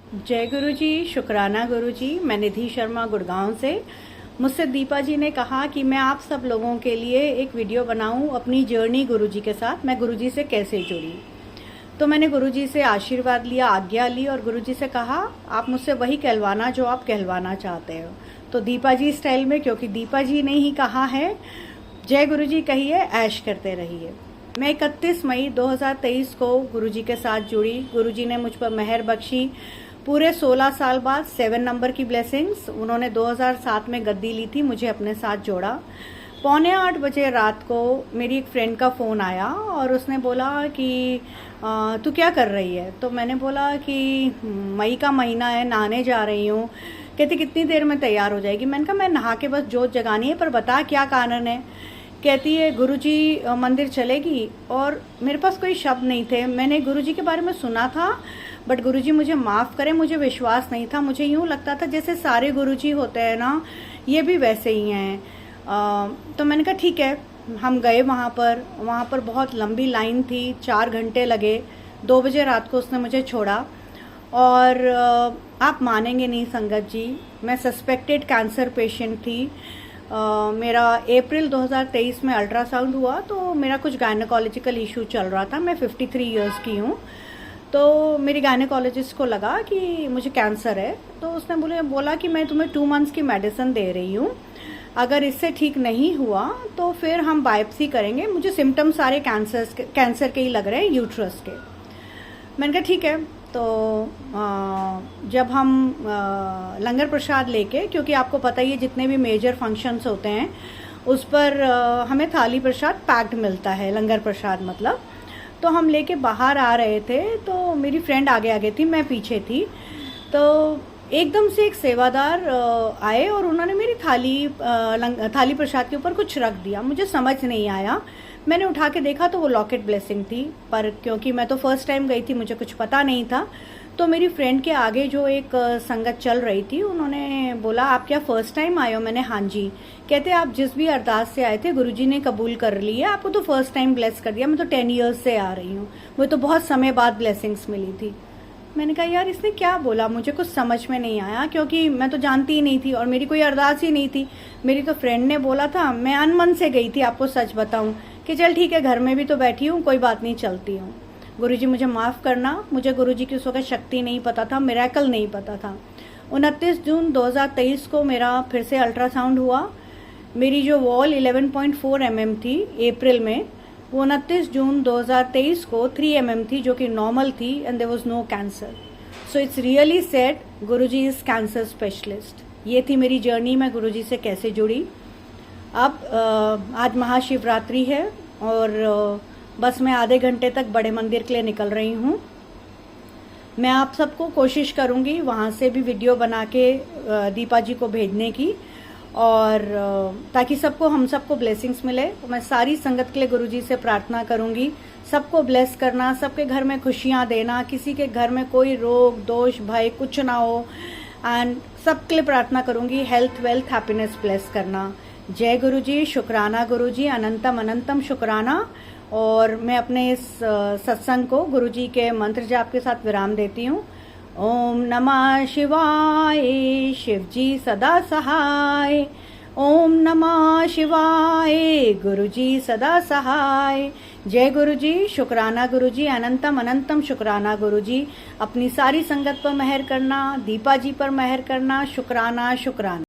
जय गुरु जी, शुक्राना गुरु जी। मैं निधि शर्मा गुड़गांव से। मुझसे दीपा जी ने कहा कि मैं आप सब लोगों के लिए एक वीडियो बनाऊं अपनी जर्नी गुरु जी के साथ, मैं गुरु जी से कैसे जुड़ी। तो मैंने गुरु जी से आशीर्वाद लिया, आज्ञा ली और गुरु जी से कहा आप मुझसे वही कहलवाना जो आप कहलवाना चाहते हो। तो दीपा जी स्टाइल में, क्योंकि दीपा जी ने ही कहा है जय गुरु जी कहिए, ऐश करते रहिए। मैं 31 मई 2023 को गुरु जी के साथ जुड़ी। गुरु जी ने मुझ पर मेहर बख्शी। पूरे 16 साल बाद 7 नंबर की ब्लेसिंग्स। उन्होंने 2007 में गद्दी ली थी, मुझे अपने साथ जोड़ा। 7:45 बजे रात को मेरी एक फ्रेंड का फ़ोन आया और उसने बोला कि तू क्या कर रही है। तो मैंने बोला कि मई का महीना है, नहाने जा रही हूँ। कहती कितनी देर में तैयार हो जाएगी। मैंने कहा मैं नहा के बस जोत जगानी है, पर बता क्या कारण है। कहती है गुरुजी मंदिर चलेगी। और मेरे पास कोई शब्द नहीं थे। मैंने गुरुजी के बारे में सुना था, बट गुरुजी मुझे माफ़ करें, मुझे विश्वास नहीं था। मुझे यूँ लगता था जैसे सारे गुरुजी होते हैं ना, ये भी वैसे ही हैं। तो मैंने कहा ठीक है। हम गए वहाँ पर बहुत लंबी लाइन थी, 4 घंटे लगे। 2 बजे रात को उसने मुझे छोड़ा। और आप मानेंगे नहीं संगत जी, मैं सस्पेक्टेड कैंसर पेशेंट थी। मेरा अप्रैल 2023 में अल्ट्रासाउंड हुआ, तो मेरा कुछ गायनेकोलॉजिकल इशू चल रहा था। मैं 53 इयर्स की हूँ। तो मेरी गायनेकोलॉजिस्ट को लगा कि मुझे कैंसर है, तो उसने बोला कि मैं तुम्हें 2 मंथ्स की मेडिसिन दे रही हूँ, अगर इससे ठीक नहीं हुआ तो फिर हम बायोप्सी करेंगे। मुझे सिम्टम्स सारे कैंसर के ही लग रहे हैं, यूट्रस के। मैंने कहा ठीक है। तो जब हम लंगर प्रसाद लेके, क्योंकि आपको पता ही है जितने भी मेजर फंक्शंस होते हैं उस पर हमें थाली प्रसाद पैक्ड मिलता है, लंगर प्रसाद मतलब। तो हम लेके बाहर आ रहे थे, तो मेरी फ्रेंड आगे आगे थी, मैं पीछे थी। तो एकदम से एक सेवादार आए और उन्होंने मेरी थाली प्रसाद के ऊपर कुछ रख दिया। मुझे समझ नहीं आया। मैंने उठा के देखा तो वो लॉकेट ब्लेसिंग थी, पर क्योंकि मैं तो फर्स्ट टाइम गई थी, मुझे कुछ पता नहीं था। तो मेरी फ्रेंड के आगे जो एक संगत चल रही थी, उन्होंने बोला आप क्या फर्स्ट टाइम आए हो। मैंने हाँ जी। कहते आप जिस भी अरदास से आए थे गुरुजी ने कबूल कर ली है, आपको तो फर्स्ट टाइम ब्लेस कर दिया। मैं तो 10 ईयर्स से आ रही हूँ, वो तो बहुत समय बाद ब्लेसिंग्स मिली थी। मैंने कहा यार इसने क्या बोला, मुझे कुछ समझ में नहीं आया, क्योंकि मैं तो जानती ही नहीं थी और मेरी कोई अरदास ही नहीं थी। मेरी तो फ्रेंड ने बोला था, मैं अनमन से गई थी, आपको सच बताऊं, कि चल ठीक है, घर में भी तो बैठी हूँ, कोई बात नहीं, चलती हूँ। गुरुजी मुझे माफ़ करना, मुझे गुरुजी की उस वक्त शक्ति नहीं पता था, मिरेकल नहीं पता था। 29 जून 2023 को मेरा फिर से अल्ट्रासाउंड हुआ। मेरी जो वॉल 11.4 mm थी अप्रैल में, वो 29 जून 2023 को 3 mm थी, जो कि नॉर्मल थी, and there was no cancer. So it's really sad गुरुजी इज कैंसर स्पेशलिस्ट। ये थी मेरी जर्नी, मैं गुरुजी से कैसे जुड़ी। अब आज महाशिवरात्रि है और बस मैं आधे घंटे तक बड़े मंदिर के लिए निकल रही हूँ। मैं आप सबको कोशिश करूँगी वहाँ से भी वीडियो बना के दीपा जी को भेजने की, और ताकि हम सबको ब्लेसिंग्स मिले। मैं सारी संगत के लिए गुरुजी से प्रार्थना करूँगी, सबको ब्लेस करना, सबके घर में खुशियाँ देना, किसी के घर में कोई रोग दोष भय कुछ ना हो, एंड सबके लिए प्रार्थना करूँगी हेल्थ वेल्थ हैप्पीनेस ब्लेस करना। जय गुरु जी, शुक्राना गुरु जी, अनंतम अनंतम शुक्राना। और मैं अपने इस सत्संग को गुरु जी के मंत्र जाप के साथ विराम देती हूँ। ओम नमः शिवाय, शिव जी सदा सहाय। ओम नमः शिवाय, गुरु जी सदा सहाय। जय गुरु जी, शुक्राना गुरु जी, अनंतम अनंतम शुक्राना गुरु जी। अपनी सारी संगत पर मेहर करना, दीपा जी पर मेहर करना, शुक्राना शुक्राना।